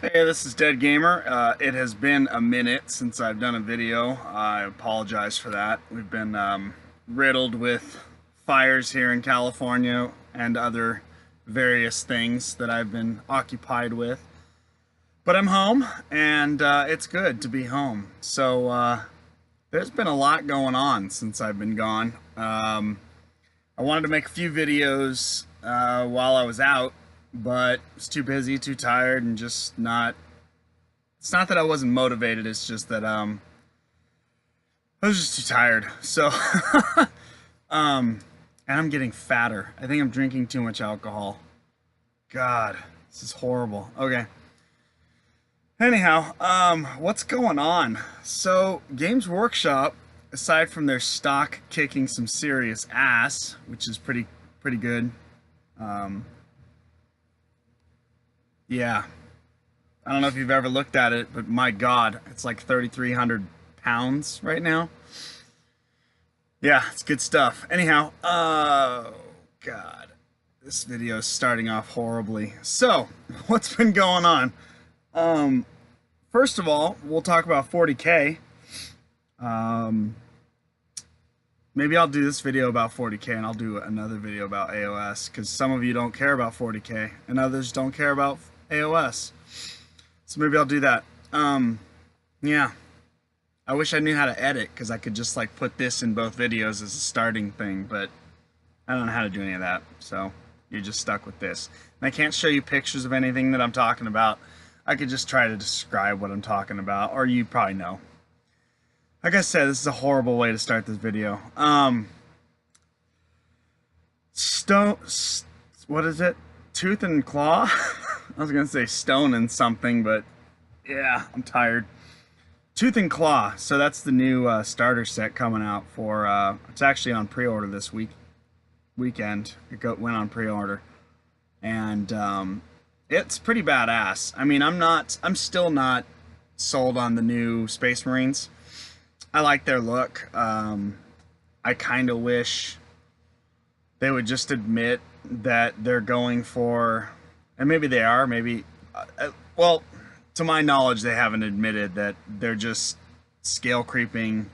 Hey, this is deadgamer. It has been a minute since I've done a video. I apologize for that. We've been riddled with fires here in California and other various things that I've been occupied with. But I'm home, and it's good to be home. So there's been a lot going on since I've been gone. I wanted to make a few videos while I was out, but I was too busy, too tired, and just not. It's not that I wasn't motivated. It's just that I was just too tired. So, and I'm getting fatter. I think I'm drinking too much alcohol. God, this is horrible. Okay. Anyhow, what's going on? So, Games Workshop, aside from their stock kicking some serious ass, which is pretty good. Yeah, I don't know if you've ever looked at it, but my God, it's like 3,300 pounds right now. Yeah, it's good stuff. Anyhow, oh God, this video is starting off horribly. So, what's been going on? First of all, we'll talk about 40K. Maybe I'll do this video about 40K and I'll do another video about AOS, because some of you don't care about 40K and others don't care about AOS. So maybe I'll do that. Yeah. I wish I knew how to edit, because I could just like put this in both videos as a starting thing, but I don't know how to do any of that, so you're just stuck with this. And I can't show you pictures of anything that I'm talking about. I could just try to describe what I'm talking about, or you probably know. Like I said, this is a horrible way to start this video. What is it? Tooth and claw? I was gonna say stone and something, but yeah, I'm tired. Tooth and Claw. So that's the new starter set coming out for. It's actually on pre-order this weekend. It went on pre-order, and it's pretty badass. I mean, I'm still not sold on the new Space Marines. I like their look. I kind of wish they would just admit that they're going for, and maybe they are, maybe, well, to my knowledge, they haven't admitted that they're just scale creeping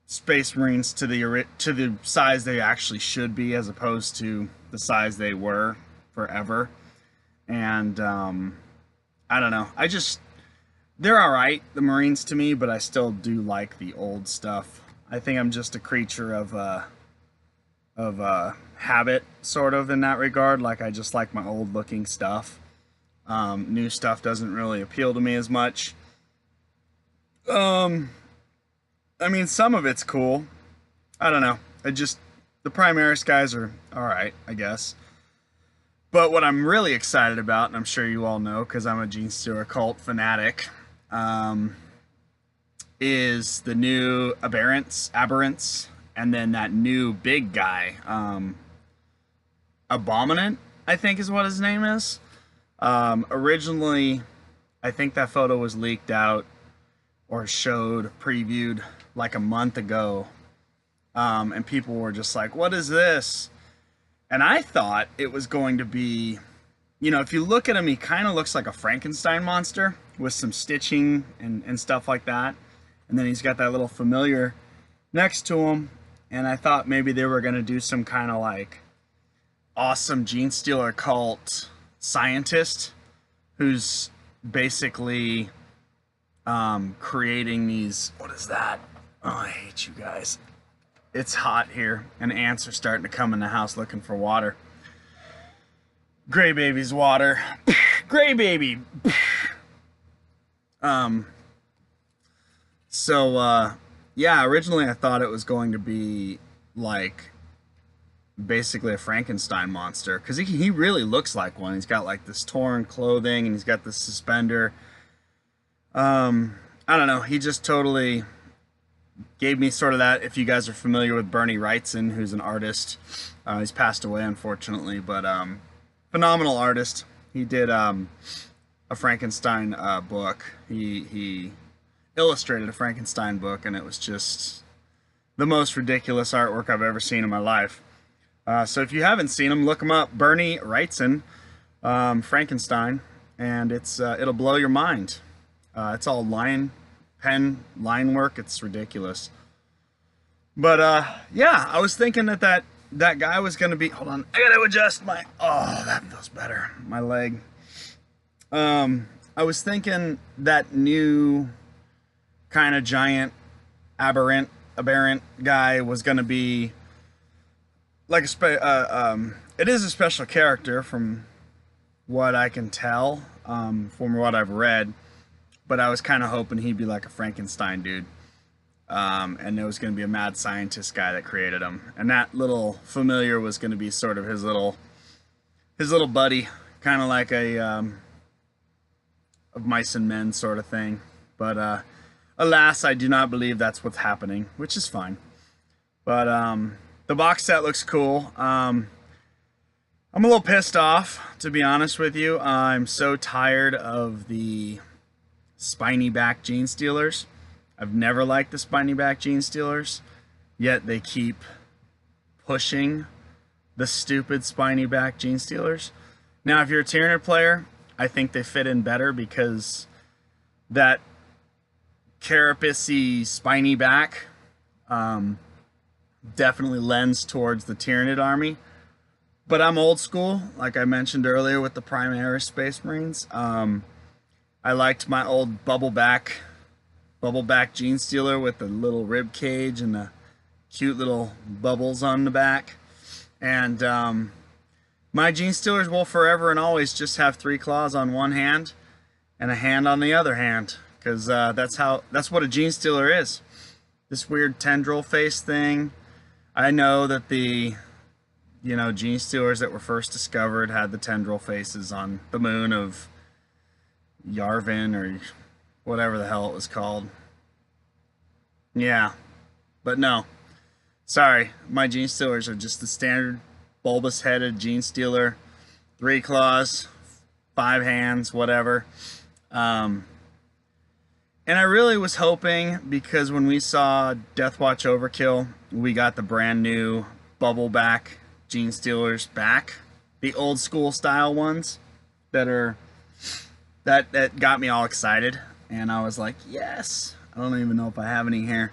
Space Marines to the size they actually should be, as opposed to the size they were forever. And I don't know. They're all right, the Marines, to me, but I still do like the old stuff. I think I'm just a creature of habit, sort of, in that regard. Like, I just like my old looking stuff. New stuff doesn't really appeal to me as much. I mean, some of it's cool. I don't know. The Primaris guys are alright, I guess. But what I'm really excited about, and I'm sure you all know because I'm a Gene Stewart cult fanatic, is the new Aberrants, and then that new big guy, Abominant, I think is what his name is. Originally, I think that photo was leaked out or previewed like a month ago, and people were just like, what is this? And I thought it was going to be, if you look at him, he kind of looks like a Frankenstein monster with some stitching and stuff like that. And then he's got that little familiar next to him. And I thought maybe they were going to do some kind of like awesome Gene Stealer cult scientist who's basically creating these. What is that? Oh, I hate you guys. It's hot here, and ants are starting to come in the house looking for water. Gray baby's water. Gray baby. Yeah, originally I thought it was going to be like basically a Frankenstein monster, because he really looks like one. He's got like this torn clothing, and he's got this suspender. I don't know. He just totally gave me sort of that. If you guys are familiar with Bernie Wrightson, who's an artist, he's passed away unfortunately, but phenomenal artist. He did a Frankenstein book. He illustrated a Frankenstein book, and it was just the most ridiculous artwork I've ever seen in my life. So if you haven't seen him, look him up. Bernie Wrightson, Frankenstein, and it'll blow your mind. It's all pen line work. It's ridiculous. But yeah, I was thinking that guy was gonna be. Hold on, I gotta adjust my. Oh, that feels better. My leg. I was thinking that new kind of giant aberrant guy was gonna be like it is a special character from what I can tell, from what I've read. But I was kind of hoping he'd be like a Frankenstein dude. And there was going to be a mad scientist guy that created him, and that little familiar was going to be sort of his little buddy, kind of like a of Mice and Men sort of thing. But alas, I do not believe that's what's happening, which is fine. But the box set looks cool. I'm a little pissed off, to be honest with you. I'm so tired of the spiny back gene stealers. I've never liked the spiny back gene stealers, yet they keep pushing the stupid spiny back gene stealers. Now, if you're a Tyranid player, I think they fit in better because that carapace-y spiny back definitely lends towards the Tyranid army. But I'm old school, like I mentioned earlier with the Primaris Space Marines. I liked my old bubble back gene stealer with the little rib cage and the cute little bubbles on the back. And my gene stealers will forever and always just have 3 claws on one hand and a hand on the other hand, because that's what a gene stealer is. This weird tendril face thing. I know that the gene stealers that were first discovered had the tendril faces on the moon of Yarvin or whatever the hell it was called. Yeah, but no. Sorry, my gene stealers are just the standard bulbous-headed gene stealer. 3 claws, 5 hands, whatever. And I really was hoping, because when we saw Deathwatch Overkill, we got the brand new bubble back gene stealers back. The old school style ones that got me all excited. And I was like, yes. I don't even know if I have any here.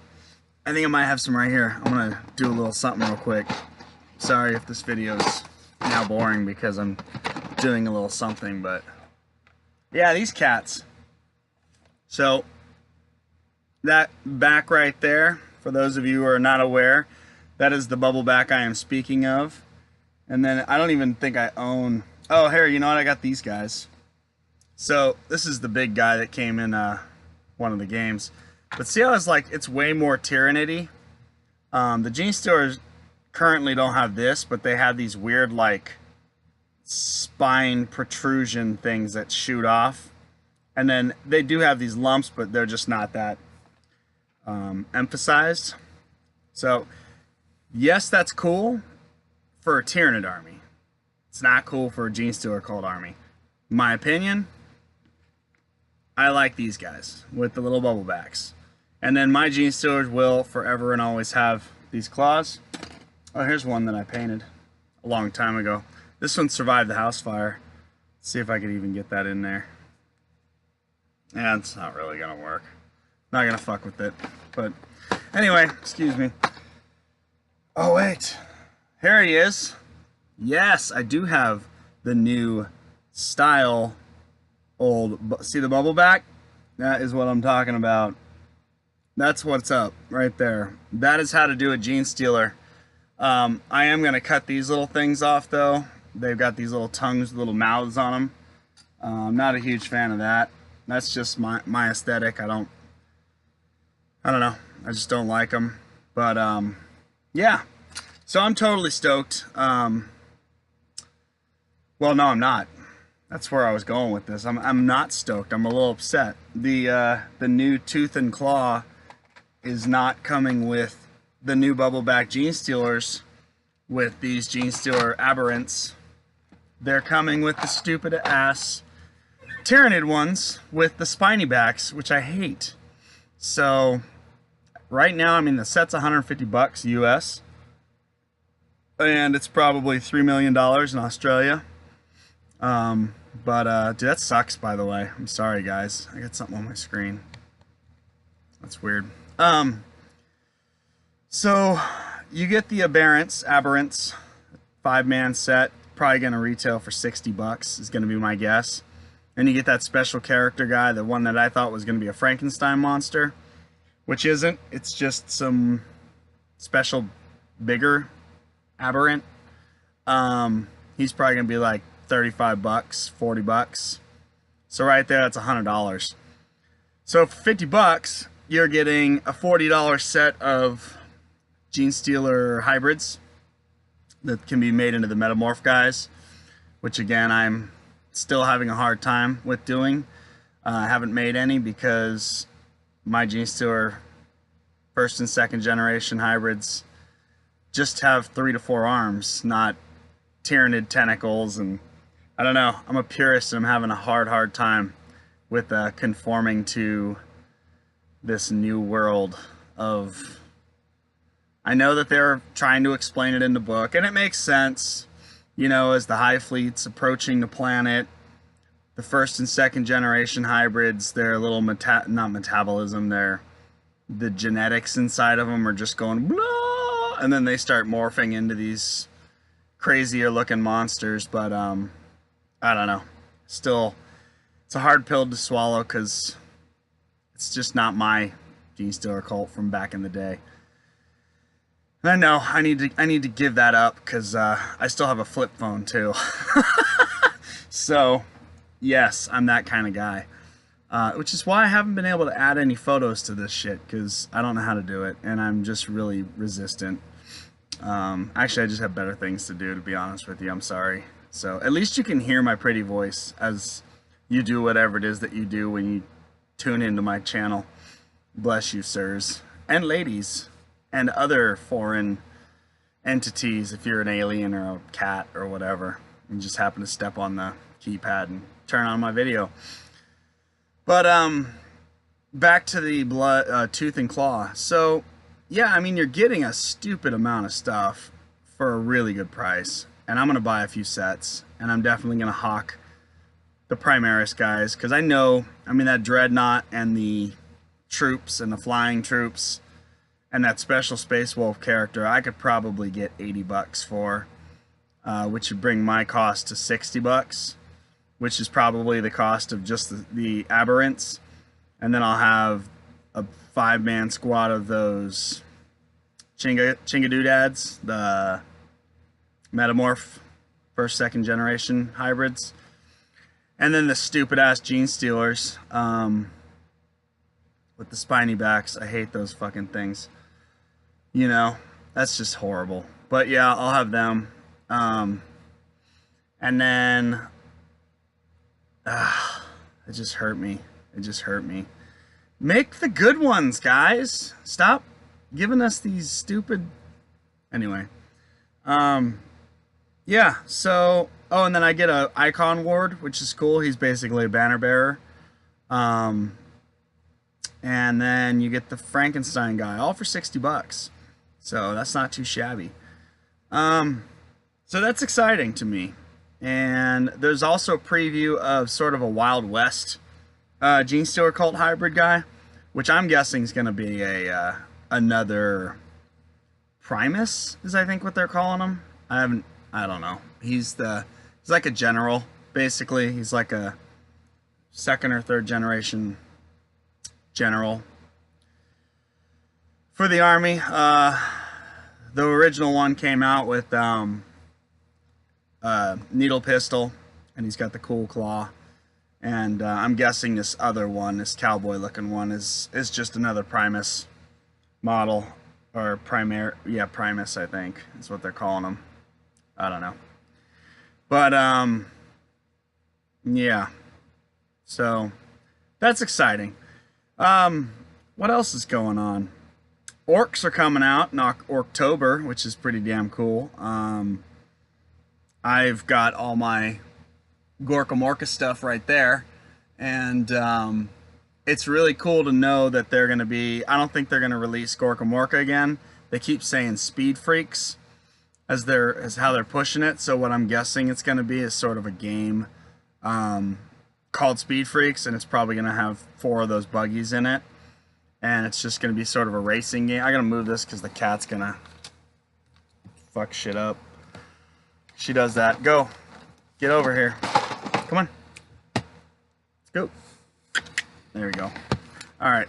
I think I might have some right here. I'm going to do a little something real quick. Sorry if this video is now boring because I'm doing a little something, but yeah, these cats. So that back right there, for those of you who are not aware, that is the bubble back I am speaking of. And then I don't even think I own... Oh, here, you know what? I got these guys. So this is the big guy that came in one of the games. But see how it's way more Tyranidy? The Gene Stealers currently don't have this, but they have these weird like spine protrusion things that shoot off. And then they do have these lumps, but they're just not that emphasized. So yes, that's cool for a Tyranid army. It's not cool for a Gene Stealer cult army. In my opinion, I like these guys with the little bubble backs. And then my Gene Stealers will forever and always have these claws. Oh, here's one that I painted a long time ago. This one survived the house fire. Let's see if I could even get that in there. Yeah, it's not really gonna work. Not gonna fuck with it. But anyway, excuse me. Oh wait, here he is. Yes, I do have the new style old. See the bubble back? That is what I'm talking about. That's what's up right there. That is how to do a Gene Stealer. I am going to cut these little things off though. They've got these little tongues, little mouths on them. I'm not a huge fan of that. That's just my aesthetic. I don't know. I just don't like them. But yeah. So I'm totally stoked. Well, no, I'm not. That's where I was going with this. I'm not stoked. I'm a little upset. The new Tooth and Claw is not coming with the new bubble back Gene Stealers with these Gene Stealer aberrants. They're coming with the stupid ass Tyranid ones with the spiny backs, which I hate. So right now, I mean, the set's $150 US, and it's probably $3 million in Australia. Dude, that sucks, by the way. I'm sorry, guys. I got something on my screen. That's weird. So you get the Aberrants, 5-man set. Probably going to retail for 60 bucks is going to be my guess. And you get that special character guy, the one that I thought was going to be a Frankenstein monster, which isn't. It's just some special bigger Aberrant. He's probably going to be like 35 bucks, 40 bucks. So right there, that's $100. So for 50 bucks, you're getting a $40 set of Genestealer hybrids that can be made into the Metamorph guys, which again, I'm still having a hard time with doing. I haven't made any because my Genestealer first and second generation hybrids just have 3 to 4 arms, not tyrannid tentacles, and I don't know. I'm a purist and I'm having a hard time with conforming to this new world of... I know that they're trying to explain it in the book, and it makes sense, you know, as the Hive Fleet's approaching the planet, the first and second generation hybrids, their little not metabolism, the genetics inside of them are just going blah, and then they start morphing into these crazier looking monsters. But I don't know, still it's a hard pill to swallow because it's just not my Genestealer cult from back in the day. I know I need to give that up because I still have a flip phone too. So yes, I'm that kind of guy, which is why I haven't been able to add any photos to this shit, because I don't know how to do it and I'm just really resistant. Actually, I just have better things to do, to be honest with you. I'm sorry. So at least you can hear my pretty voice as you do whatever it is that you do when you tune into my channel. Bless you, sirs and ladies and other foreign entities, if you're an alien or a cat or whatever, and just happen to step on the keypad and turn on my video. But back to the tooth and claw. So yeah, I mean, you're getting a stupid amount of stuff for a really good price, and I'm gonna buy a few sets, and I'm definitely gonna hawk the Primaris guys, because I know, I mean, that Dreadnought and the troops and the flying troops and that special Space Wolf character, I could probably get 80 bucks for, which would bring my cost to 60 bucks, which is probably the cost of just the Aberrants. And then I'll have a 5-man squad of those Chingadoodads, the Metamorph first, second generation hybrids. And then the stupid ass Genestealers with the spiny backs. I hate those fucking things. You know, that's just horrible. But yeah, I'll have them. And then it just hurt me. It just hurt me. Make the good ones, guys. Stop giving us these stupid... Anyway. Yeah, so... Oh, and then I get a Icon Ward, which is cool. He's basically a banner bearer. And then you get the Frankenstein guy, all for 60 bucks. So that's not too shabby. So that's exciting to me. And there's also a preview of sort of a Wild West Genestealer cult hybrid guy, which I'm guessing is going to be a another Primus, is I think what they're calling him. I don't know. He's like a general, basically. He's like a second or third generation general for the army. The original one came out with needle pistol, and he's got the cool claw. And I'm guessing this other one, this cowboy looking one, is just another Primus model, or Primus, I think is what they're calling them. I don't know. But yeah, so that's exciting. What else is going on? Orcs are coming out in October, which is pretty damn cool. I've got all my Gorka Morka stuff right there, and it's really cool to know that they're going to be... I don't think they're going to release Gorka Morka again. They keep saying Speed Freaks, as how they're pushing it. So what I'm guessing it's going to be is sort of a game called Speed Freaks, and it's probably going to have 4 of those buggies in it, and it's just going to be sort of a racing game. I got to move this because the cat's going to fuck shit up. She does that. Go. Get over here. Come on. Let's go. There we go. All right.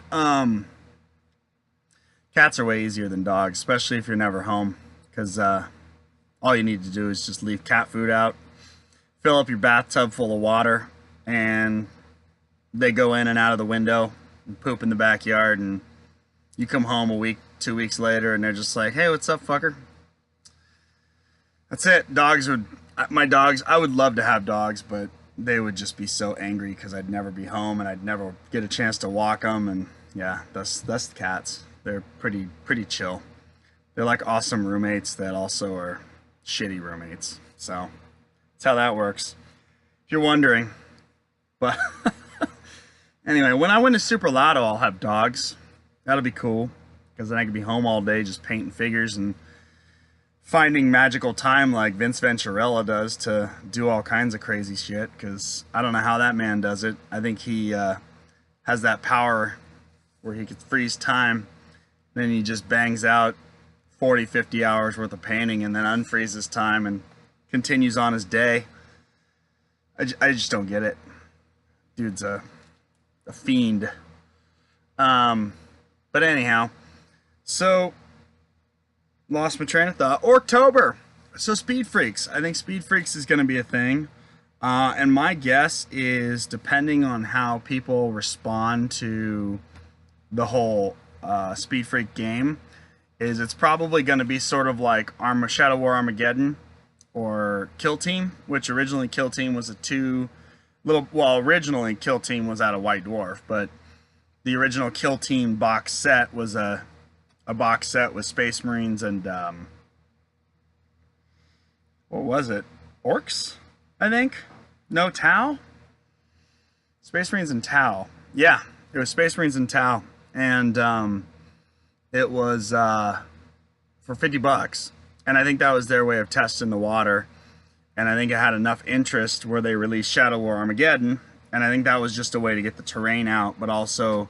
Cats are way easier than dogs, especially if you're never home, because all you need to do is just leave cat food out, fill up your bathtub full of water, and they go in and out of the window and poop in the backyard, and you come home a week, 2 weeks later, and they're just like, hey, what's up, fucker? That's it. My dogs, I would love to have dogs, but they would just be so angry because I'd never be home and I'd never get a chance to walk them. And yeah, that's the cats. They're pretty chill. They're like awesome roommates that also are shitty roommates. So that's how that works, if you're wondering. But anyway, when I win a Super Lotto, I'll have dogs. That'll be cool, because then I could be home all day just painting figures and finding magical time like Vince Venturella does to do all kinds of crazy shit, because I don't know how that man does it. I think he has that power where he could freeze time, then he just bangs out 40, 50 hours worth of painting and then unfreezes time and continues on his day. I just don't get it. Dude's a fiend. But anyhow, so lost my train of thought. October. So Speed Freaks. I think Speed Freaks is going to be a thing. And my guess is, depending on how people respond to the whole Speed Freak game, is it's probably going to be sort of like Shadow War Armageddon or Kill Team, which originally Kill Team was originally Kill Team was out of White Dwarf, but the original Kill Team box set was a box set with Space Marines and what was it? Orcs, I think? No, Tau? Space Marines and Tau. Yeah, it was Space Marines and Tau. And it was for $50. And I think that was their way of testing the water. And I think it had enough interest where they released Shadow War Armageddon. And I think that was just a way to get the terrain out, but also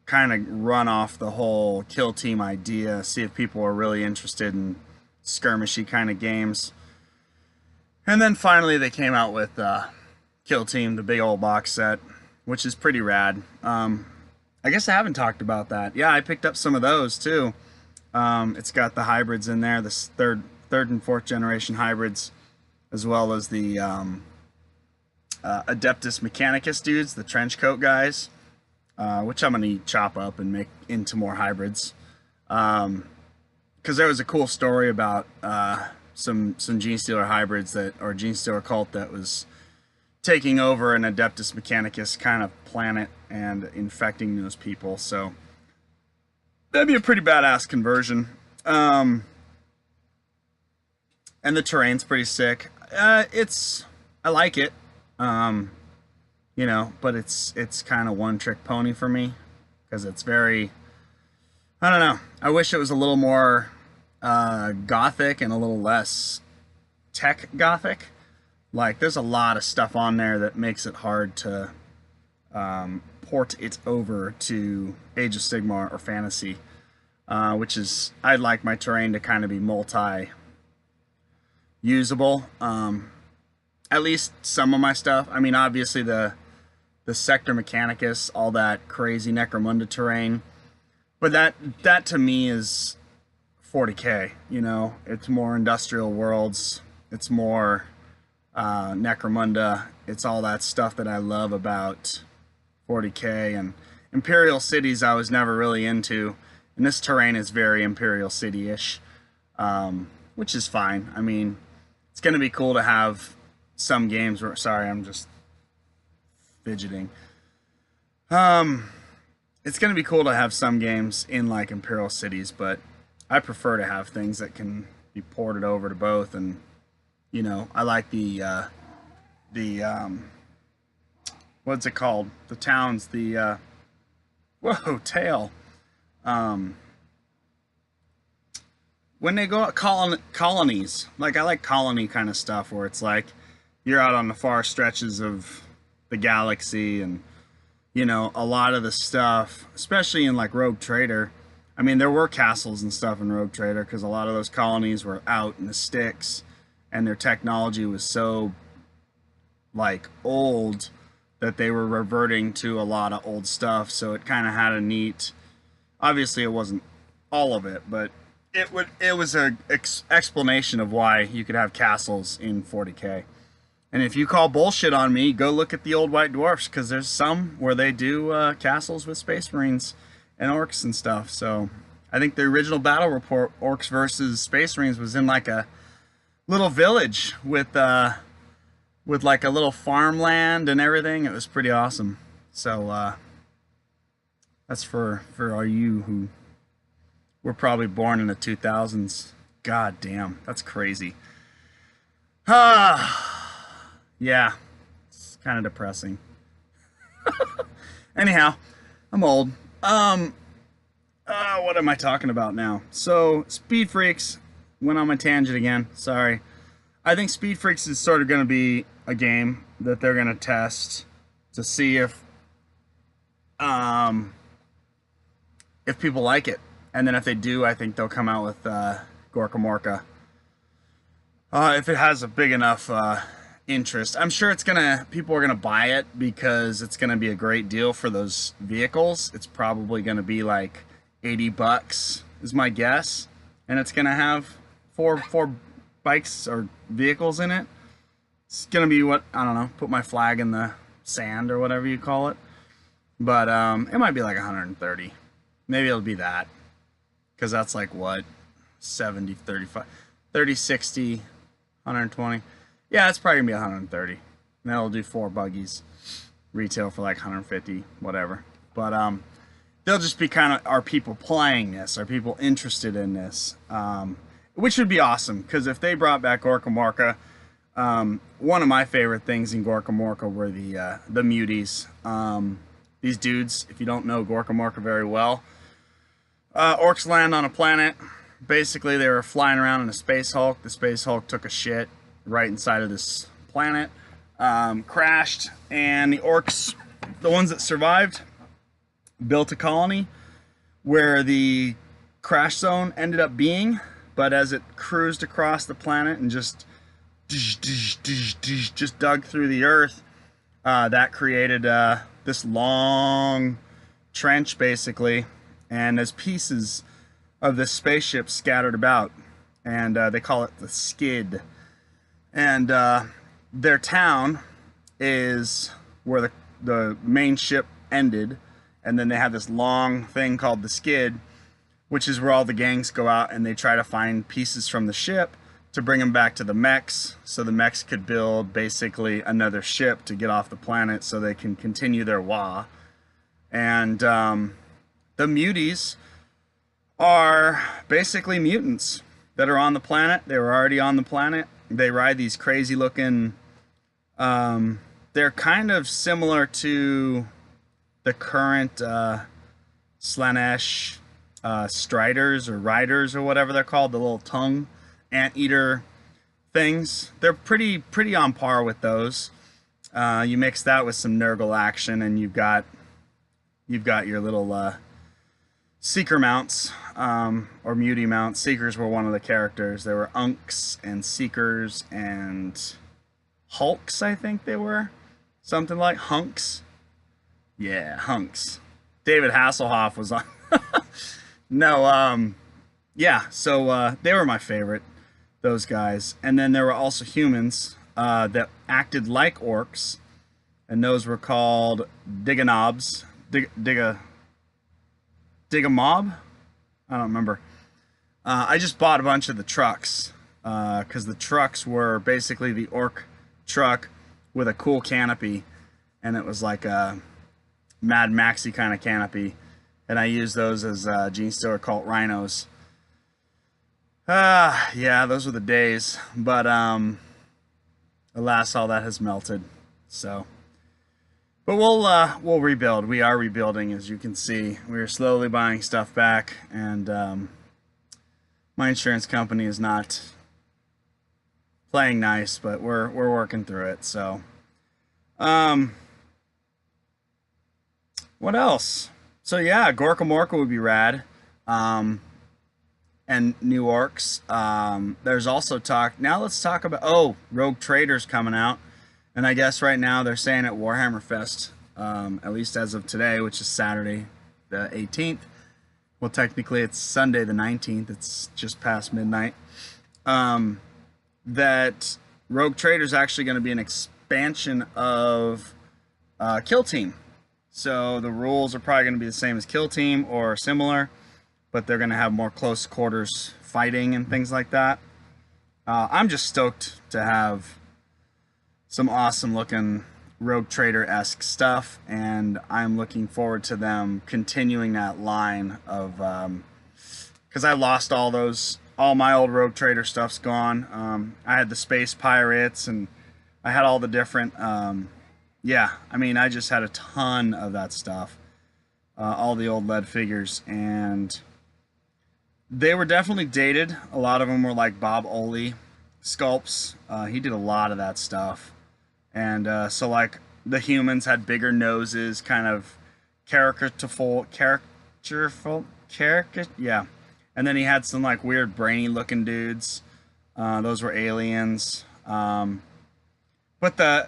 kind of run off the whole Kill Team idea, see if people are really interested in skirmishy kind of games. And then finally they came out with Kill Team, the big old box set, which is pretty rad. I guess I haven't talked about that. Yeah, I picked up some of those too. It's got the hybrids in there, the third and fourth generation hybrids, as well as the Adeptus Mechanicus dudes, the trench coat guys, which I'm going to chop up and make into more hybrids. Because there was a cool story about some Genestealer hybrids or Genestealer cult that was taking over an Adeptus Mechanicus kind of planet and infecting those people. So that'd be a pretty badass conversion. And the terrain's pretty sick. I like it. You know, but it's kind of one-trick pony for me, because it's very, I don't know. I wish it was a little more gothic and a little less tech gothic. Like, there's a lot of stuff on there that makes it hard to port it over to Age of Sigmar or Fantasy, which is, I'd like my terrain to kind of be multi-usable. At least some of my stuff. I mean, obviously the Sector Mechanicus, all that crazy Necromunda terrain, but that to me is 40k. You know, it's more Industrial Worlds, it's more Necromunda, it's all that stuff that I love about 40k. And Imperial Cities I was never really into, and this terrain is very Imperial City-ish, which is fine. I mean, it's going to be cool to have some games where, sorry, I'm just fidgeting. It's going to be cool to have some games in like Imperial Cities, but I prefer to have things that can be ported over to both. And you know, I like the what's it called? The towns, whoa, tail. when they go out colonies, like I like colony kind of stuff where it's like you're out on the far stretches of the galaxy, and you know, a lot of the stuff, especially in like Rogue Trader. I mean, there were castles and stuff in Rogue Trader because a lot of those colonies were out in the sticks, and their technology was so like old that they were reverting to a lot of old stuff. So it kind of had a neat. Obviously, it wasn't all of it, but it was a explanation of why you could have castles in 40K. And if you call bullshit on me, go look at the old White Dwarfs, because there's some where they do castles with Space Marines and Orcs and stuff. So I think the original battle report, Orcs versus Space Marines, was in like a little village with like a little farmland and everything. It was pretty awesome. So that's for all you who were probably born in the 2000s. God damn, that's crazy. Yeah, it's kind of depressing. Anyhow, I'm old. What am I talking about now? So, Speed Freaks, went on my tangent again, sorry. I think Speed Freaks is sort of going to be a game that they're going to test to see if people like it. And then if they do, I think they'll come out with Gorka Morka. If it has a big enough interest. I'm sure people are gonna buy it because it's gonna be a great deal for those vehicles. It's probably gonna be like $80 is my guess, and it's gonna have four bikes or vehicles in it. It's gonna be what, I don't know, put my flag in the sand or whatever you call it. But it might be like 130. Maybe it'll be that, because that's like what, 70, 35, 30, 60, 120. Yeah, it's probably gonna be 130. And that'll do 4 buggies. Retail for like 150, whatever. But they'll just be kind of, are people playing this? Are people interested in this? Which would be awesome, because if they brought back Gorka Morka, one of my favorite things in Gorka Morka were the muties. These dudes, if you don't know Gorka Morka very well, Orcs land on a planet. Basically, they were flying around in a Space Hulk. The Space Hulk took a shit right inside of this planet, crashed, and the Orcs, the ones that survived, built a colony where the crash zone ended up being, but as it cruised across the planet and just dug through the earth, that created this long trench, basically, and there's pieces of this spaceship scattered about, and they call it the skid. And their town is where the main ship ended, and then they have this long thing called the skid, which is where all the gangs go out and they try to find pieces from the ship to bring them back to the mechs, so the mechs could build basically another ship to get off the planet so they can continue their WA. And the muties are basically mutants that are on the planet. They were already on the planet. They ride these crazy looking, they're kind of similar to the current Slanesh Striders or Riders or whatever they're called, the little tongue anteater things. They're pretty on par with those. You mix that with some Nurgle action, and you've got your little Seeker mounts, or mutie mounts. Seekers were one of the characters. There were Unks and Seekers and Hulks, I think they were. Something like Hunks. Yeah, Hunks. David Hasselhoff was on. No, yeah, so they were my favorite, those guys. And then there were also humans that acted like orcs, and those were called Diganobs. Digamob? I don't remember. I just bought a bunch of the trucks, because the trucks were basically the orc truck with a cool canopy, and it was like a Mad Maxy kind of canopy, and I used those as Gene Stiller cult rhinos. Yeah, those were the days, but alas, all that has melted. So, but we'll rebuild. We are rebuilding, as you can see. We are slowly buying stuff back, and My insurance company is not playing nice, but we're working through it. So, what else? So yeah, Gorka Morka would be rad. And new orcs. There's also talk. Now let's talk about Rogue Trader's coming out, and I guess right now they're saying at Warhammer Fest, at least as of today, which is Saturday, the 18th. Well, technically it's Sunday the 19th. It's just past midnight. That Rogue Trader is actually going to be an expansion of Kill Team. So the rules are probably going to be the same as Kill Team or similar, but they're going to have more close quarters fighting and things like that. I'm just stoked to have some awesome looking Rogue Trader-esque stuff, and I'm looking forward to them continuing that line of, because I lost all my old Rogue Trader stuff's gone. I had the Space Pirates, and I had all the different, yeah, I mean, I just had a ton of that stuff, all the old lead figures, and they were definitely dated. A lot of them were like Bob Oley sculpts. He did a lot of that stuff. And so like the humans had bigger noses, kind of yeah. And then he had some like weird brainy looking dudes. Those were aliens. But I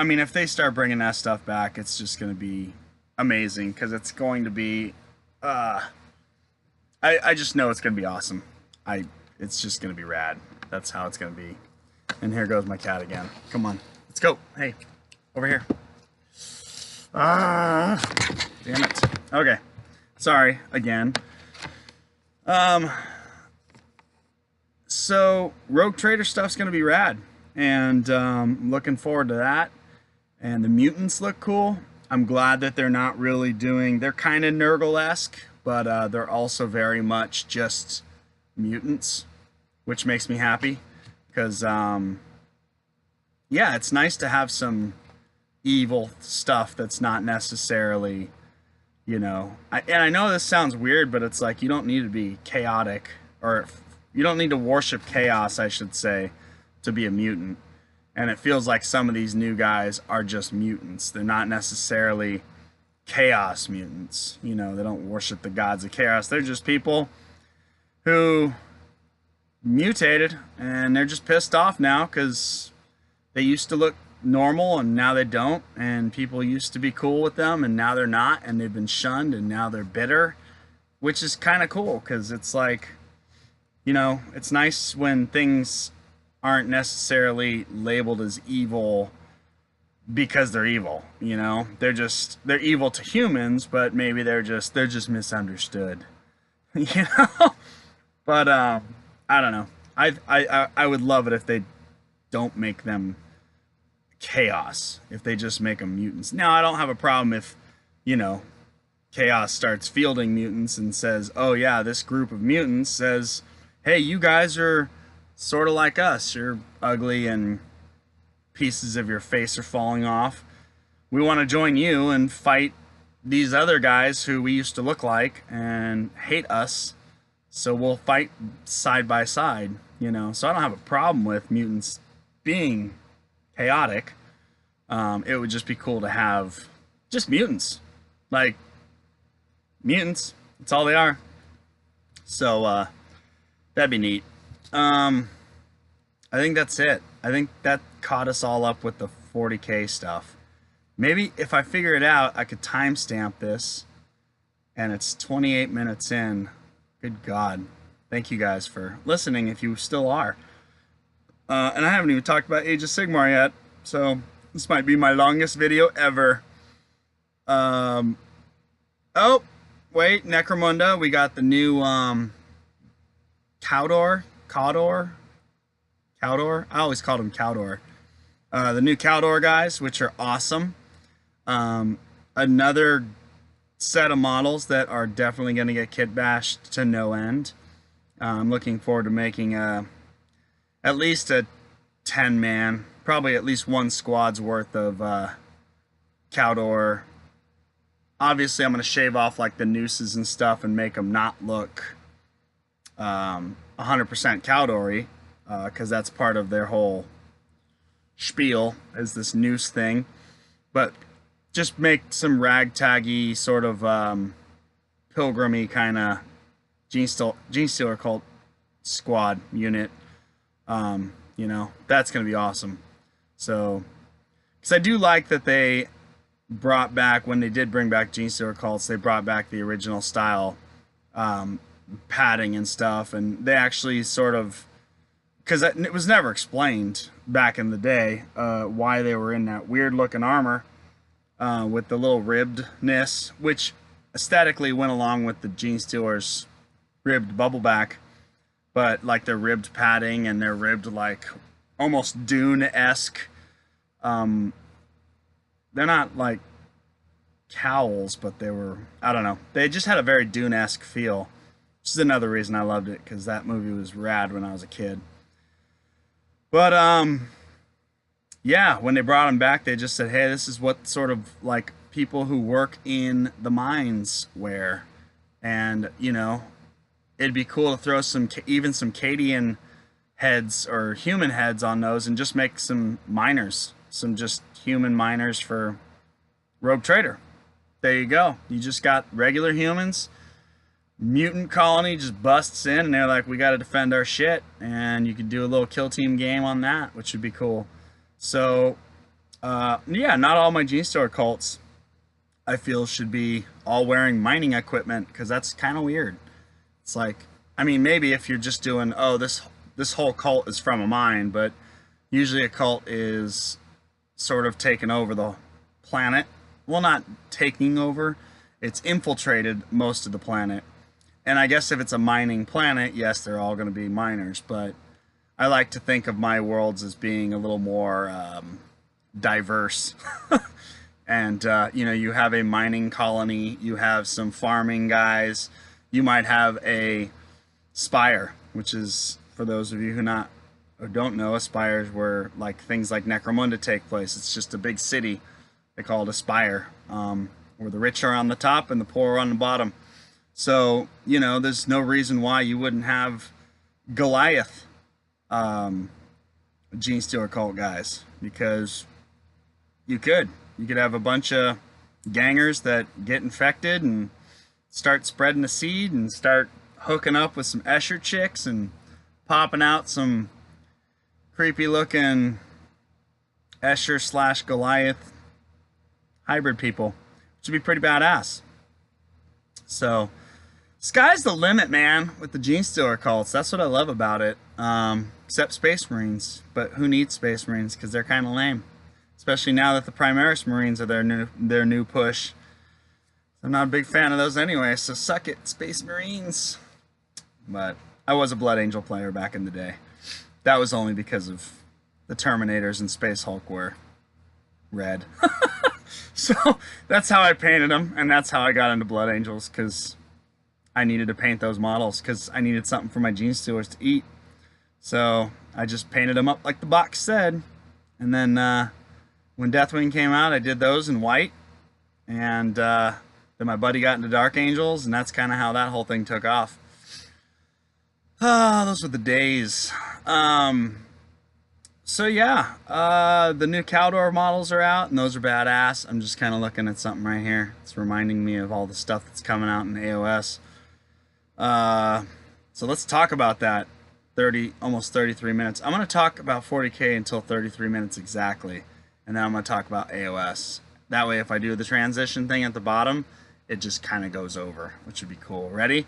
mean, if they start bringing that stuff back, it's just going to be amazing, because it's going to be, I just know it's going to be awesome. It's just going to be rad. That's how it's going to be. And here goes my cat again. Come on. Let's go. Hey, over here. Ah, damn it. Okay. Sorry, again. So Rogue Trader stuff's going to be rad. And I'm looking forward to that. And the mutants look cool. I'm glad that they're not really doing... They're kind of Nurgle-esque, but they're also very much just mutants, which makes me happy. Because, yeah, it's nice to have some evil stuff that's not necessarily, you know... and I know this sounds weird, but it's like you don't need to be chaotic, or you don't need to worship chaos, I should say, to be a mutant. And it feels like some of these new guys are just mutants. They're not necessarily chaos mutants. You know, they don't worship the gods of chaos. They're just people who mutated, and they're just pissed off now because they used to look normal and now they don't, and people used to be cool with them and now they're not, and they've been shunned and now they're bitter, which is kind of cool, because it's like, you know, it's nice when things aren't necessarily labeled as evil because they're evil, you know. They're evil to humans, but maybe they're just misunderstood. You know? But I don't know. I would love it if they don't make them chaos, if they just make them mutants. Now, I don't have a problem if, you know, chaos starts fielding mutants and says, oh yeah, this group of mutants says, hey, you guys are sort of like us. You're ugly and pieces of your face are falling off. We want to join you and fight these other guys who we used to look like and hate us. So we'll fight side by side, you know. So I don't have a problem with mutants being chaotic. It would just be cool to have just mutants. Like, mutants. That's all they are. So that'd be neat. I think that's it. I think that caught us all up with the 40K stuff. Maybe if I figure it out, I could timestamp this, and it's 28 minutes in. Good God. Thank you guys for listening, if you still are. And I haven't even talked about Age of Sigmar yet, so this might be my longest video ever. Oh, wait, Necromunda, we got the new Cawdor. I always called him Cawdor. The new Cawdor guys, which are awesome. Another set of models that are definitely going to get kit bashed to no end. I'm looking forward to making at least a 10-man, probably at least one squad's worth of Cawdor. Obviously, I'm going to shave off like the nooses and stuff and make them not look 100% Caldori, because that's part of their whole spiel, is this noose thing. But just make some ragtaggy sort of pilgrimy kind of Gene Stealer cult squad unit. You know, that's gonna be awesome. So, because I do like that they brought back, when they did bring back Gene Stealer cults, they brought back the original style padding and stuff, and they actually sort of, because it was never explained back in the day why they were in that weird looking armor with the little ribbedness, which aesthetically went along with the Gene Stealer's ribbed bubbleback, but like their ribbed padding and their ribbed, like almost Dune-esque, they're not like cowls, but they were, I don't know, they just had a very Dune-esque feel, which is another reason I loved it, because that movie was rad when I was a kid. But yeah, when they brought them back, they just said, hey, this is what sort of like people who work in the mines wear. And, you know, it'd be cool to throw some, even some Cadian heads or human heads on those, and just make some miners, some just human miners for Rogue Trader. There you go. You just got regular humans. Mutant colony just busts in, and they're like, we got to defend our shit, and you could do a little kill team game on that, which would be cool. So yeah, not all my Gene Stealer cults I feel should be all wearing mining equipment, because that's kind of weird. It's like, I mean, maybe if you're just doing, oh, this whole cult is from a mine, but usually a cult is sort of taking over the planet. Well, not taking over, it's infiltrated most of the planet. And I guess if it's a mining planet, yes, they're all going to be miners, but I like to think of my worlds as being a little more diverse. And, you know, you have a mining colony, you have some farming guys, you might have a spire, which is, for those of you who don't know, a spire is where like things like Necromunda take place. It's just a big city. They call it a spire, where the rich are on the top and the poor are on the bottom. So, you know, there's no reason why you wouldn't have Goliath Gene Stealer cult guys, because you could have a bunch of gangers that get infected and start spreading the seed and start hooking up with some Escher chicks and popping out some creepy looking Escher / Goliath hybrid people, which would be pretty badass. So sky's the limit, man, with the Gene Stealer cults. That's what I love about it. Except Space Marines, but who needs Space Marines, because they're kind of lame, especially now that the Primaris Marines are their new push. I'm not a big fan of those anyway, so suck it, Space Marines. But I was a Blood Angel player back in the day. That was only because of the Terminators and Space Hulk were red. So that's how I painted them, and that's how I got into Blood Angels, because I needed to paint those models, because I needed something for my Gene Stealers to eat. So I just painted them up like the box said. And then when Deathwing came out, I did those in white. And then my buddy got into Dark Angels, and that's kind of how that whole thing took off. Ah, those were the days. So yeah, the new Caldor models are out, and those are badass. I'm just kind of looking at something right here. It's reminding me of all the stuff that's coming out in AOS. So let's talk about that. Almost 33 minutes. I'm going to talk about 40K until 33 minutes exactly, and then I'm going to talk about AOS. That way, if I do the transition thing at the bottom, it just kind of goes over, which would be cool. Ready?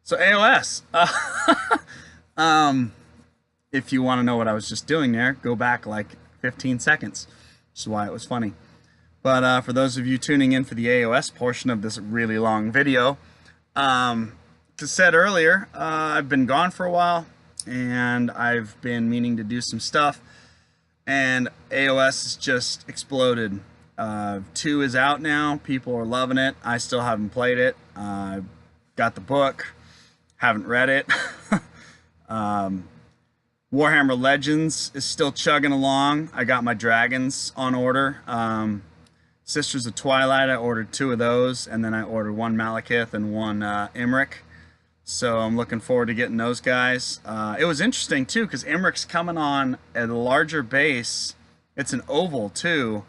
So AOS. If you want to know what I was just doing there, go back like 15 seconds, which is why it was funny. But for those of you tuning in for the AOS portion of this really long video, as said earlier, I've been gone for a while, and I've been meaning to do some stuff, and AOS has just exploded. 2 is out now. People are loving it. I still haven't played it. Got the book, haven't read it. Warhammer Legends is still chugging along. I got my dragons on order. Sisters of Twilight, I ordered 2 of those, and then I ordered 1 Malekith and 1 Imric. So I'm looking forward to getting those guys. It was interesting too because Imric's coming on at a larger base. It's an oval too,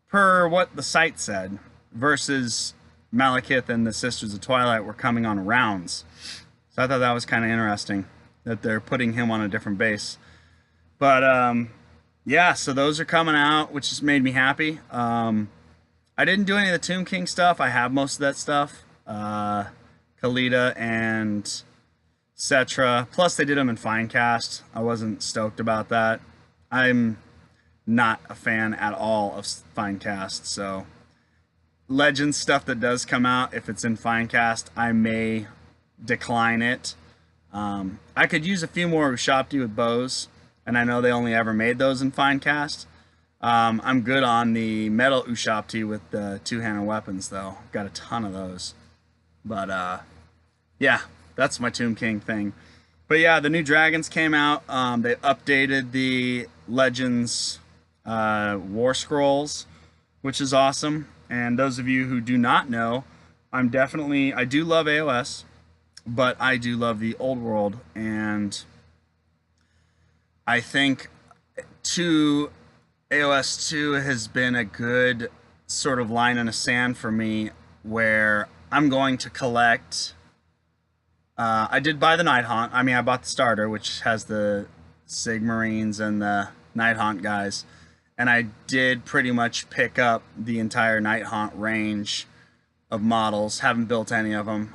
per what the site said, versus Malekith and the Sisters of Twilight were coming on rounds. So I thought that was kind of interesting that they're putting him on a different base. But yeah, so those are coming out, which has made me happy. I didn't do any of the Tomb King stuff. I have most of that stuff. Kalita and Cetra. Plus, they did them in Finecast. I wasn't stoked about that. I'm not a fan at all of Finecast, so Legends stuff that does come out, if it's in Finecast, I may decline it. I could use a few more Ushapti with bows, and I know they only ever made those in Finecast. I'm good on the metal Ushapti with the two-handed weapons, though. Got a ton of those. But, yeah, that's my Tomb King thing. But yeah, the new dragons came out. They updated the Legends War Scrolls, which is awesome. And those of you who do not know, I do love AOS, but I do love the old world. And I think AOS 2 has been a good sort of line in the sand for me where I'm going to collect. I did buy the Nighthaunt. I mean, I bought the starter, which has the Sigmarines and the Nighthaunt guys. And I did pretty much pick up the entire Nighthaunt range of models. Haven't built any of them.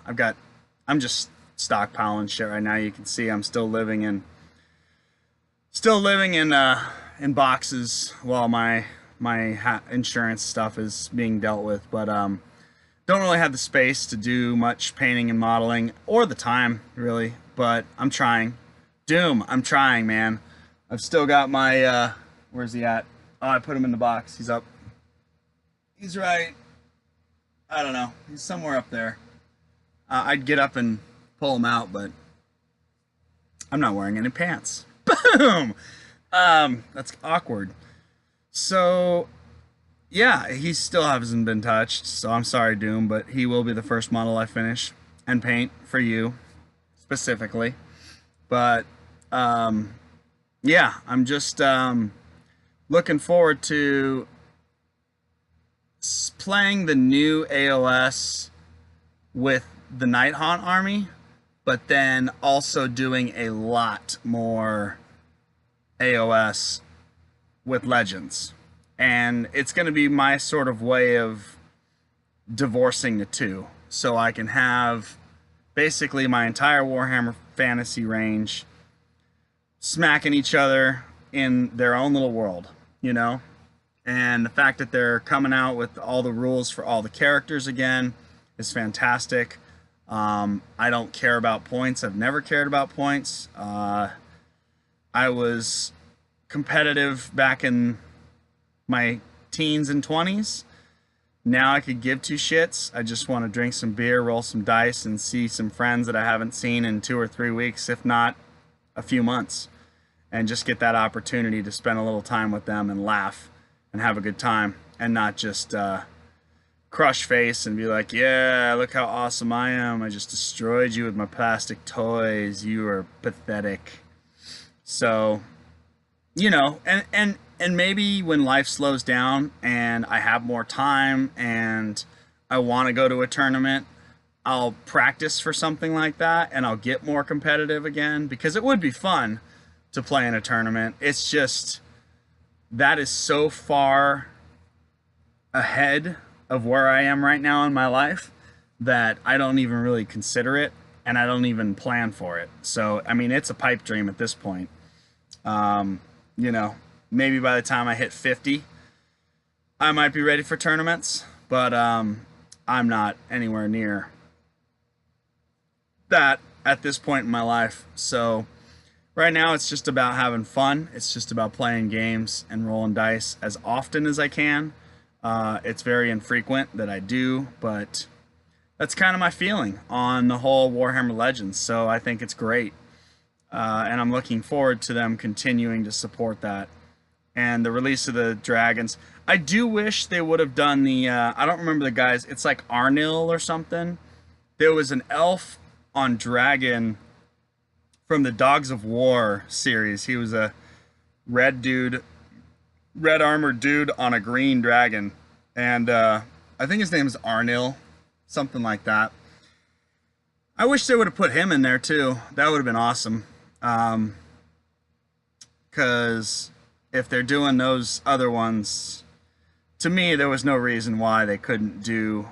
I'm just stockpiling shit right now. You can see I'm still living in boxes while my insurance stuff is being dealt with. But don't really have the space to do much painting and modeling, or the time, really, but I'm trying. Doom, I'm trying, man. I've still got my, where's he at? Oh, I put him in the box. He's up. He's right. I don't know. He's somewhere up there. I'd get up and pull him out, but I'm not wearing any pants. Boom! That's awkward. So yeah, he still hasn't been touched, so I'm sorry, Doom, but he will be the first model I finish and paint for you, specifically. But, yeah, I'm just looking forward to playing the new AOS with the Nighthaunt army, but then also doing a lot more AOS with Legends. And it's going to be my sort of way of divorcing the two. So I can have basically my entire Warhammer fantasy range smacking each other in their own little world, you know? And the fact that they're coming out with all the rules for all the characters again is fantastic. I don't care about points. I've never cared about points. I was competitive back in my teens and 20s. Now I could give two shits. I just want to drink some beer, roll some dice, and see some friends that I haven't seen in 2 or 3 weeks, if not a few months, and just get that opportunity to spend a little time with them and laugh and have a good time, and not just crush face and be like, yeah, look how awesome I am. I just destroyed you with my plastic toys. You are pathetic. So, you know, and maybe when life slows down and I have more time and I want to go to a tournament, I'll practice for something like that and I'll get more competitive again, because it would be fun to play in a tournament. It's just that is so far ahead of where I am right now in my life that I don't even really consider it, and I don't even plan for it. So, I mean, it's a pipe dream at this point. You know, maybe by the time I hit 50, I might be ready for tournaments, but I'm not anywhere near that at this point in my life. So right now it's just about having fun. It's just about playing games and rolling dice as often as I can. It's very infrequent that I do, but that's kind of my feeling on the whole Warhammer Legends. So I think it's great. And I'm looking forward to them continuing to support that. And the release of the dragons. I do wish they would have done the, I don't remember the guys, it's like Arnil or something. There was an elf on Dragon from the Dogs of War series. He was a red dude, red armored dude on a green dragon. And I think his name is Arnil, something like that. I wish they would have put him in there too. That would have been awesome. Because if they're doing those other ones, to me, there was no reason why they couldn't do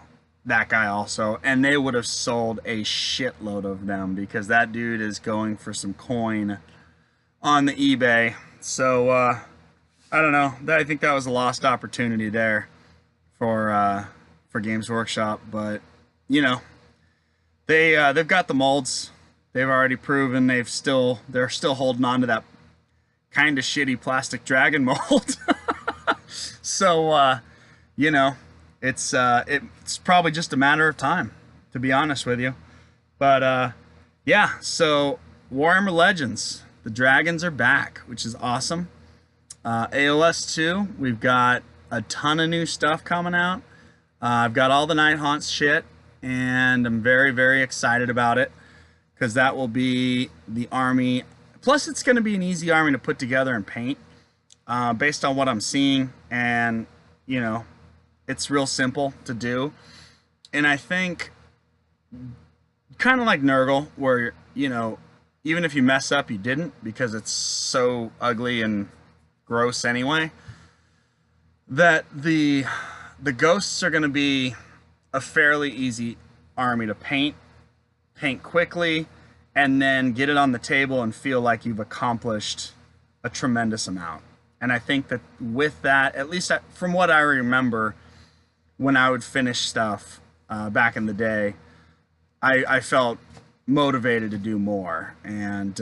that guy also. And they would have sold a shitload of them because that dude is going for some coin on the eBay. So, I don't know. I think that was a lost opportunity there for Games Workshop. But, you know, they've got the molds. They've already proven they're still holding on to that kind of shitty plastic dragon mold. So, you know, it's probably just a matter of time, to be honest with you. But yeah, so Warhammer Legends, the dragons are back, which is awesome. AOS 2, we've got a ton of new stuff coming out. I've got all the Night Haunts shit, and I'm very, very excited about it because that will be the army. Plus, it's going to be an easy army to put together and paint based on what I'm seeing. And, you know, it's real simple to do. And I think kind of like Nurgle, where, you know, even if you mess up, you didn't because it's so ugly and gross anyway, that the ghosts are going to be a fairly easy army to paint quickly, and then get it on the table and feel like you've accomplished a tremendous amount. And I think that with that, at least from what I remember, when I would finish stuff back in the day, I felt motivated to do more. And,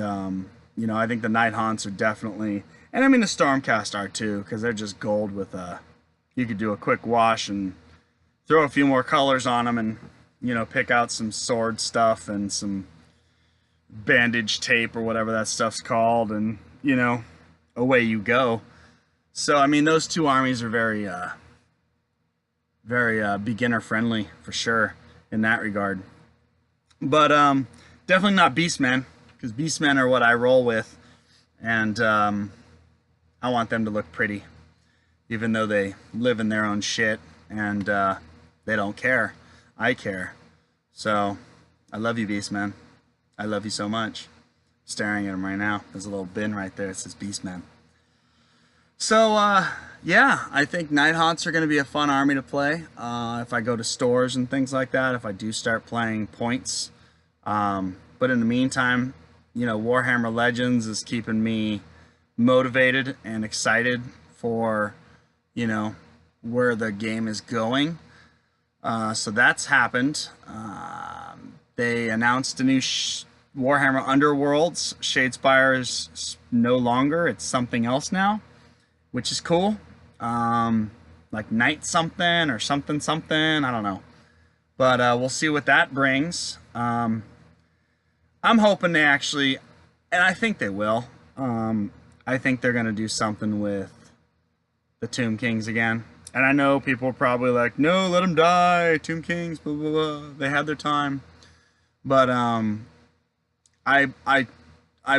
you know, I think the Night Haunts are definitely, and I mean the Stormcast are too, because they're just gold with you could do a quick wash and throw a few more colors on them and, you know, pick out some sword stuff and some bandage tape or whatever that stuff's called, and, you know, away you go. So, I mean, those two armies are very, very beginner friendly for sure in that regard. But definitely not Beastmen, because Beastmen are what I roll with, and I want them to look pretty, even though they live in their own shit and they don't care. I care. So, I love you, Beastmen. I love you so much. I'm staring at him right now. There's a little bin right there. It says Beastmen. So, yeah, I think Night Haunts are going to be a fun army to play. If I go to stores and things like that, if I do start playing points. But in the meantime, you know, Warhammer Legends is keeping me motivated and excited for, you know, where the game is going. So that's happened. They announced a new Warhammer Underworlds. Shadespire is no longer. It's something else now, which is cool. Like Night something or something something. I don't know. But we'll see what that brings. I'm hoping they actually, and I think they will. I think they're going to do something with the Tomb Kings again. And I know people are probably like, no, let them die. Tomb Kings, blah, blah, blah. They had their time. But I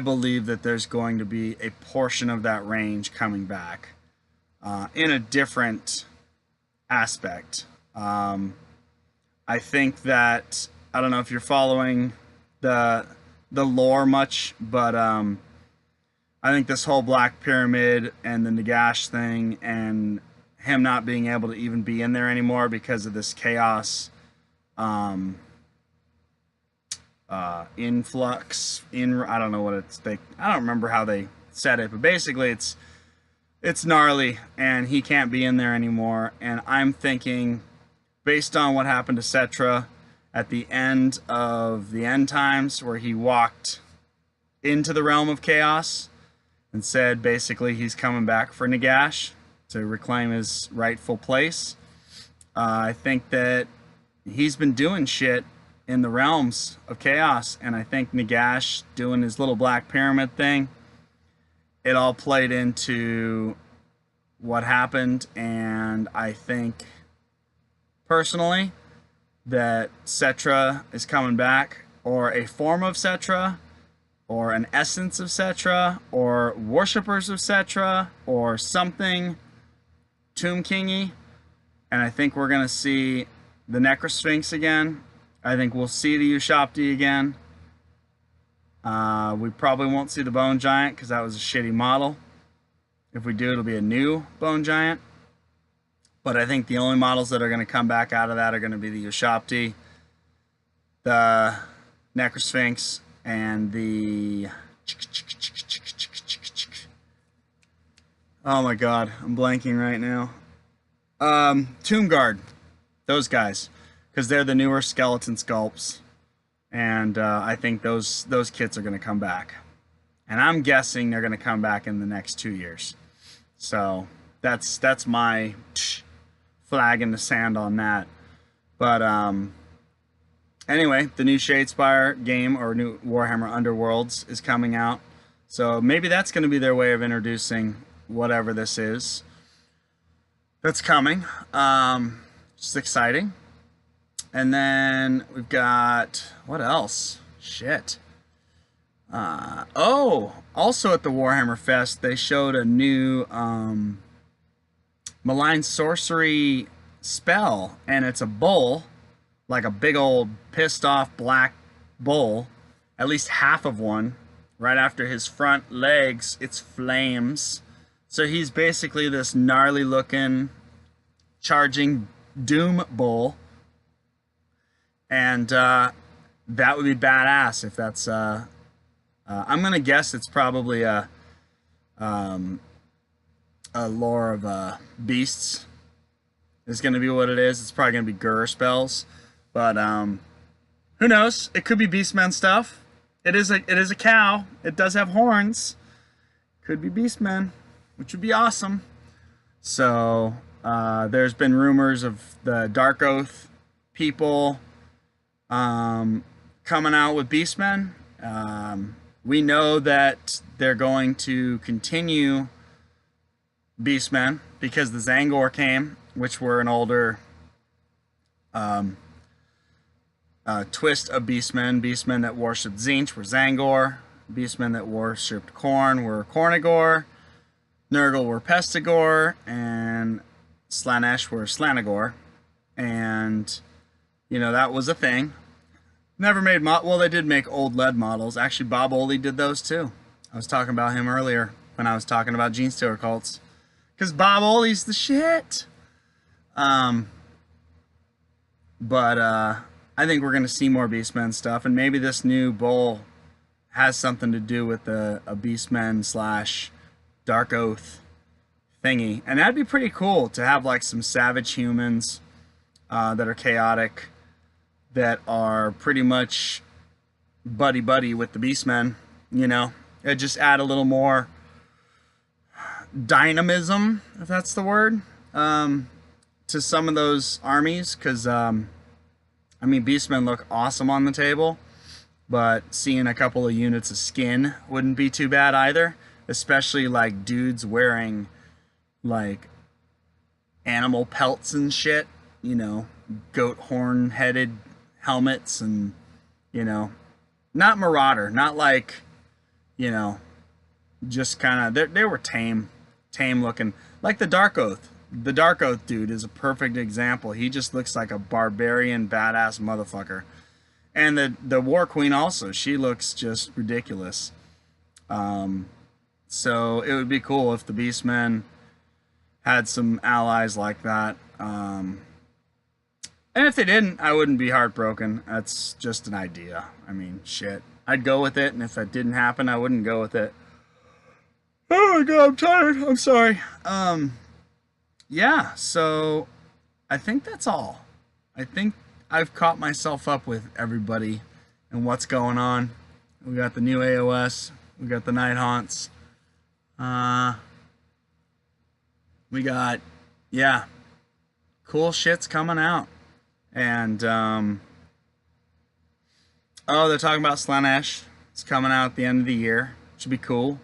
believe that there's going to be a portion of that range coming back in a different aspect. I think that, I don't know if you're following the lore much, but I think this whole Black Pyramid and the Nagash thing and him not being able to even be in there anymore because of this chaos influx I don't know what I don't remember how they said it, but basically it's gnarly and he can't be in there anymore. And I'm thinking, based on what happened to Cetra at the end of the end times, where he walked into the realm of chaos and said basically he's coming back for Nagash to reclaim his rightful place. I think that he's been doing shit in the realms of chaos, and I think Nagash doing his little Black Pyramid thing, it all played into what happened. And I think personally that Cetra is coming back or a form of Cetra, or an essence of Cetra, or worshippers of Cetra, or something Tomb Kingy. And I think we're going to see the Necrosphinx again. I think we'll see the Ushopti again. We probably won't see the Bone Giant because that was a shitty model. If we do, it'll be a new Bone Giant. But I think the only models that are going to come back out of that are going to be the Ushopti, the Necrosphinx, and the... Oh my god, I'm blanking right now. Tomb Guard. Those guys. Because they're the newer skeleton sculpts. And I think those kits are going to come back. And I'm guessing they're going to come back in the next 2 years. So that's my flag in the sand on that. But anyway, the new Shadespire game, or new Warhammer Underworlds, is coming out. So maybe that's going to be their way of introducing whatever this is that's coming. Just exciting. And then we've got, what else? Shit. Oh, also at the Warhammer Fest, they showed a new Malign Sorcery spell, and it's a bull, like a big old pissed off black bull, at least half of one. Right after his front legs, it's flames. So he's basically this gnarly looking charging doom bull. And that would be badass if that's I'm gonna guess it's probably a lore of beasts is gonna be what it is. It's probably gonna be Gur spells, but who knows? It could be Beastmen stuff. It is a cow. It does have horns. Could be Beastmen, which would be awesome. So there's been rumors of the Dark Oath people coming out with Beastmen. We know that they're going to continue Beastmen because the Zangor came, which were an older twist of Beastmen. Beastmen that worshipped Tzeentch were Zangor. Beastmen that worshipped Khorne were Khornagor. Nurgle were Pestigor. And Slaanesh were Slanagor. And, you know, that was a thing. Never made well, they did make old lead models. Actually, Bob Oley did those too. I was talking about him earlier when I was talking about Genestealer cults. Because Bob Oley's the shit. But I think we're going to see more Beastmen stuff. And maybe this new bull has something to do with a Beastmen / Dark Oath thingy. And that'd be pretty cool to have like some savage humans that are chaotic, that are pretty much buddy-buddy with the Beastmen, you know? It'd just add a little more dynamism, if that's the word, to some of those armies, because, I mean, Beastmen look awesome on the table, but seeing a couple of units of skin wouldn't be too bad either, especially, like, dudes wearing, like, animal pelts and shit, you know, goat horn-headed helmets, and, you know, not Marauder, not like, you know, just kind of, they were tame looking, like the Dark Oath. The Dark Oath dude is a perfect example. He just looks like a barbarian badass motherfucker. And the War Queen also, she looks just ridiculous. So it would be cool if the Beastmen had some allies like that. And if they didn't, I wouldn't be heartbroken. That's just an idea. I mean, shit. I'd go with it, and if it didn't happen, I wouldn't go with it. Oh my god, I'm tired. I'm sorry. Yeah, so I think that's all. I think I've caught myself up with everybody and what's going on. We got the new AOS. We got the Night Haunts. We got, yeah, cool shit's coming out. And, oh, they're talking about Slaanesh. It's coming out at the end of the year. Should be cool.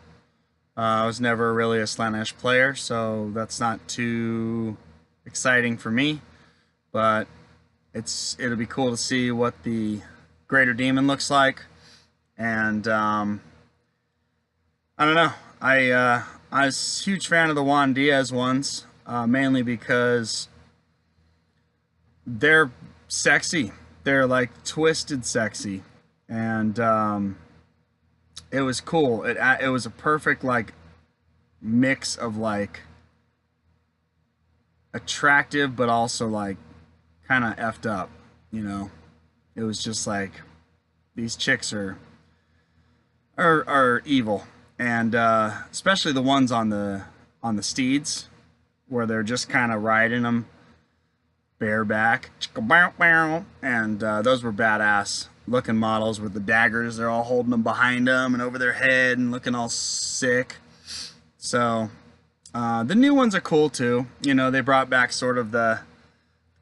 I was never really a Slaanesh player, so that's not too exciting for me. But it'll be cool to see what the Greater Demon looks like. And I don't know. I was a huge fan of the Juan Diaz ones, mainly because they're sexy. They're like twisted sexy, and it was cool. It was a perfect like mix of like attractive but also like kind of effed up, you know. It was just like these chicks are evil, and especially the ones on the steeds where they're just kind of riding them bareback, and those were badass looking models with the daggers. They're all holding them behind them and over their head and looking all sick. So the new ones are cool too. You know, they brought back sort of the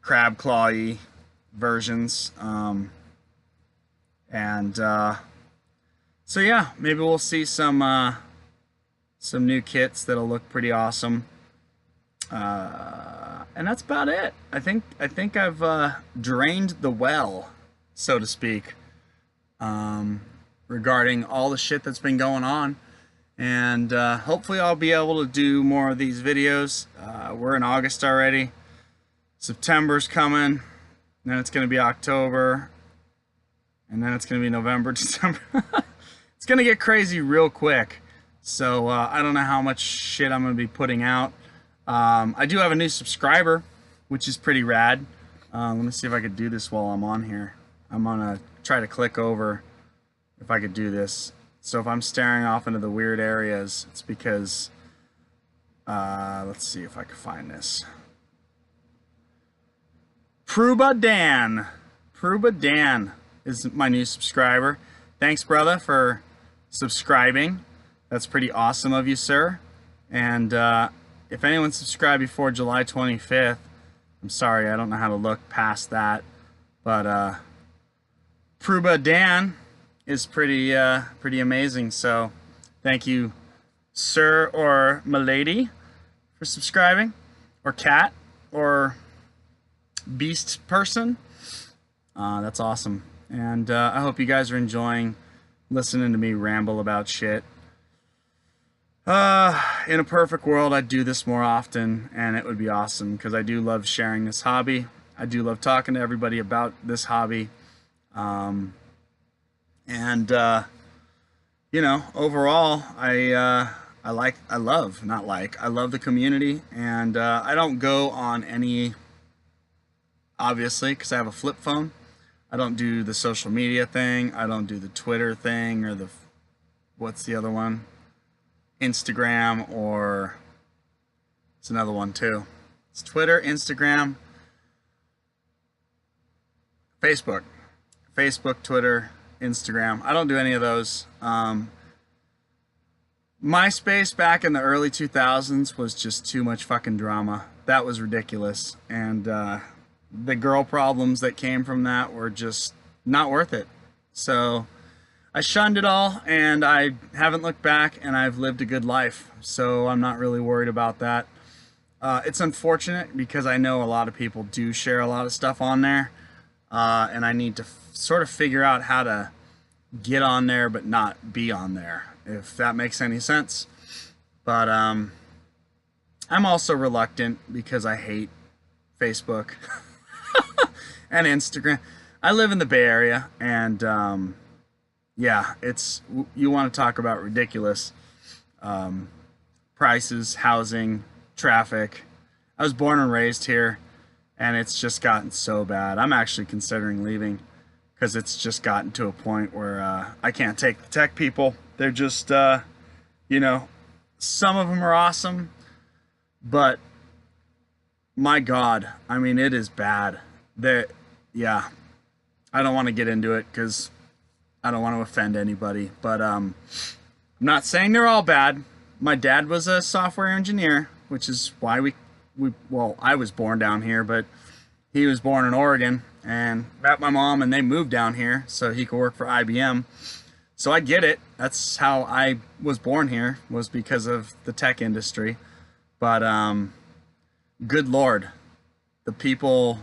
crab claw-y versions, and so yeah, maybe we'll see some new kits that'll look pretty awesome. And that's about it. I think I've drained the well, so to speak, regarding all the shit that's been going on. And hopefully I'll be able to do more of these videos. We're in August already. September's coming. Then it's going to be October. And then it's going to be November, December. It's going to get crazy real quick. So I don't know how much shit I'm going to be putting out. I do have a new subscriber, which is pretty rad. Let me see if I could do this while I'm on here. I'm gonna try to click over if I could do this. So if I'm staring off into the weird areas, it's because, let's see if I can find this. Pruba Dan is my new subscriber. Thanks, brother, for subscribing. That's pretty awesome of you, sir. And if anyone subscribed before July 25th, I'm sorry, I don't know how to look past that. But Pruba Dan is pretty amazing. So thank you, sir or milady, for subscribing, or cat, or beast person. That's awesome. And I hope you guys are enjoying listening to me ramble about shit. In a perfect world, I'd do this more often, and it would be awesome, because I do love sharing this hobby. I do love talking to everybody about this hobby. You know, overall, I love the community, and I don't go on any, obviously, because I have a flip phone. I don't do the social media thing. I don't do the Twitter thing, or the, what's the other one? Instagram, or it's another one too. It's Twitter, Instagram, Facebook, Twitter, Instagram. I don't do any of those. MySpace back in the early 2000s was just too much fucking drama. That was ridiculous, and the girl problems that came from that were just not worth it. So I shunned it all, and I haven't looked back, and I've lived a good life, so I'm not really worried about that. It's unfortunate because I know a lot of people do share a lot of stuff on there, and I need to sort of figure out how to get on there but not be on there, if that makes any sense. But I'm also reluctant because I hate Facebook and Instagram. I live in the Bay Area, and yeah, it's, you want to talk about ridiculous prices, housing, traffic. I was born and raised here, and it's just gotten so bad. I'm actually considering leaving because it's just gotten to a point where I can't take the tech people. They're just, you know, some of them are awesome, but my God, I mean, it is bad. Yeah, I don't want to get into it because I don't want to offend anybody, but I'm not saying they're all bad. My dad was a software engineer, which is why well, I was born down here, but he was born in Oregon and met my mom, and they moved down here so he could work for IBM. So I get it. That's how I was born here, was because of the tech industry. But good Lord, the people,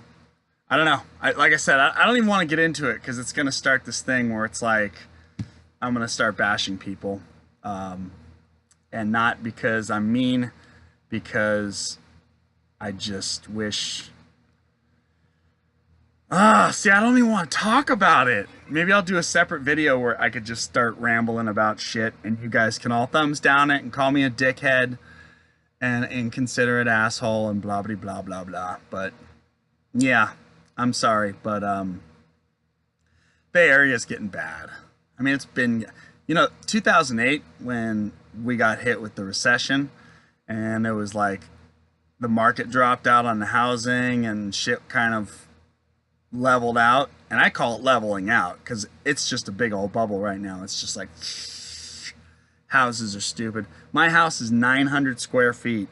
I don't know. Like I said, I don't even want to get into it because it's going to start this thing where it's like I'm going to start bashing people. And not because I'm mean, because I just wish... see, I don't even want to talk about it. Maybe I'll do a separate video where I could just start rambling about shit and you guys can all thumbs down it and call me a dickhead and inconsiderate asshole and blah, blah, blah, blah, blah. But, yeah, I'm sorry, but, Bay Area's getting bad. I mean, it's been, 2008 when we got hit with the recession and it was like the market dropped out on the housing and shit kind of leveled out, and I call it leveling out because it's just a big old bubble right now. It's just like houses are stupid. My house is 900 square feet,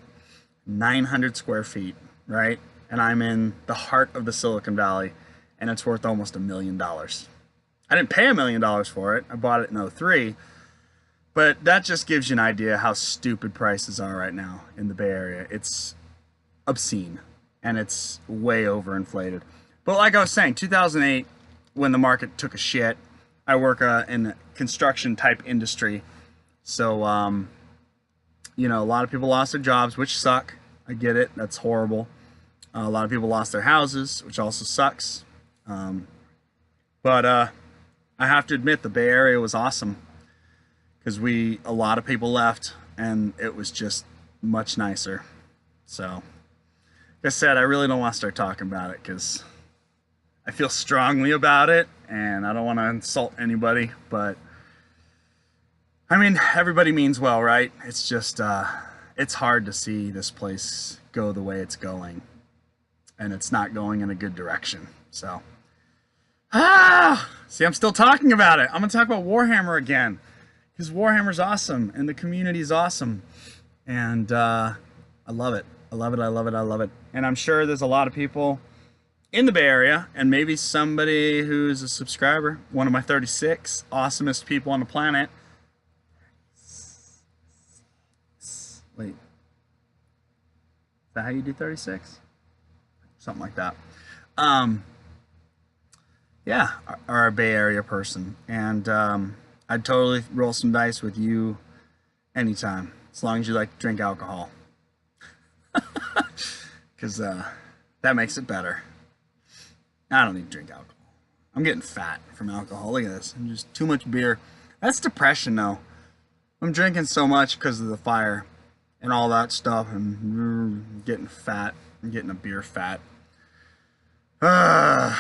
900 square feet, right? And I'm in the heart of the Silicon Valley, and it's worth almost $1 million. I didn't pay $1 million for it. I bought it in 03, but that just gives you an idea how stupid prices are right now in the Bay Area. It's obscene, and it's way overinflated. But like I was saying, 2008, when the market took a shit, I work in the construction type industry. So, a lot of people lost their jobs, which suck. I get it. That's horrible. A lot of people lost their houses, which also sucks. But I have to admit the Bay Area was awesome because a lot of people left and it was just much nicer. So, like I said, I really don't want to start talking about it because I feel strongly about it and I don't want to insult anybody, but I mean, everybody means well, right? It's just, it's hard to see this place go the way it's going, and it's not going in a good direction. So, see, I'm still talking about it. I'm going to talk about Warhammer again, because Warhammer's awesome, and the community's awesome, and I love it. I love it, I love it, I love it. And I'm sure there's a lot of people in the Bay Area, and maybe somebody who's a subscriber, one of my 36 awesomest people on the planet. Wait, is that how you do 36? Something like that. Yeah, are a Bay Area person, and I'd totally roll some dice with you anytime, as long as you like to drink alcohol, because that makes it better. I don't need to drink alcohol. I'm getting fat from alcohol. Look at this. I'm just too much beer. That's depression, though. I'm drinking so much because of the fire and all that stuff, and getting fat. I'm getting a beer fat. I'm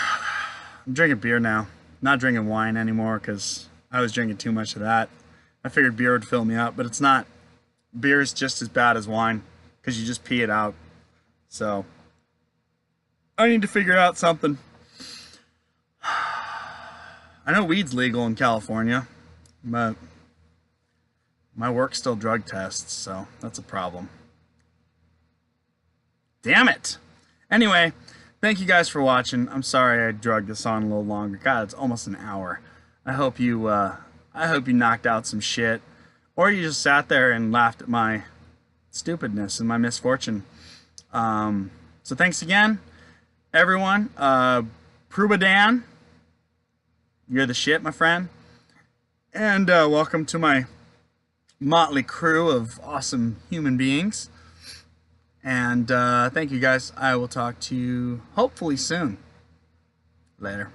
drinking beer now. Not drinking wine anymore because I was drinking too much of that. I figured beer would fill me up, but it's not. Beer is just as bad as wine because you just pee it out. So I need to figure out something. I know weed's legal in California, but my work still drug tests, so that's a problem. Damn it! Anyway, thank you guys for watching. I'm sorry I drugged this on a little longer. God, it's almost an hour. I hope you knocked out some shit, or you just sat there and laughed at my stupidness and my misfortune. So thanks again, everyone. Prubadan, you're the shit, my friend. And welcome to my motley crew of awesome human beings. And thank you guys. I will talk to you hopefully soon. Later.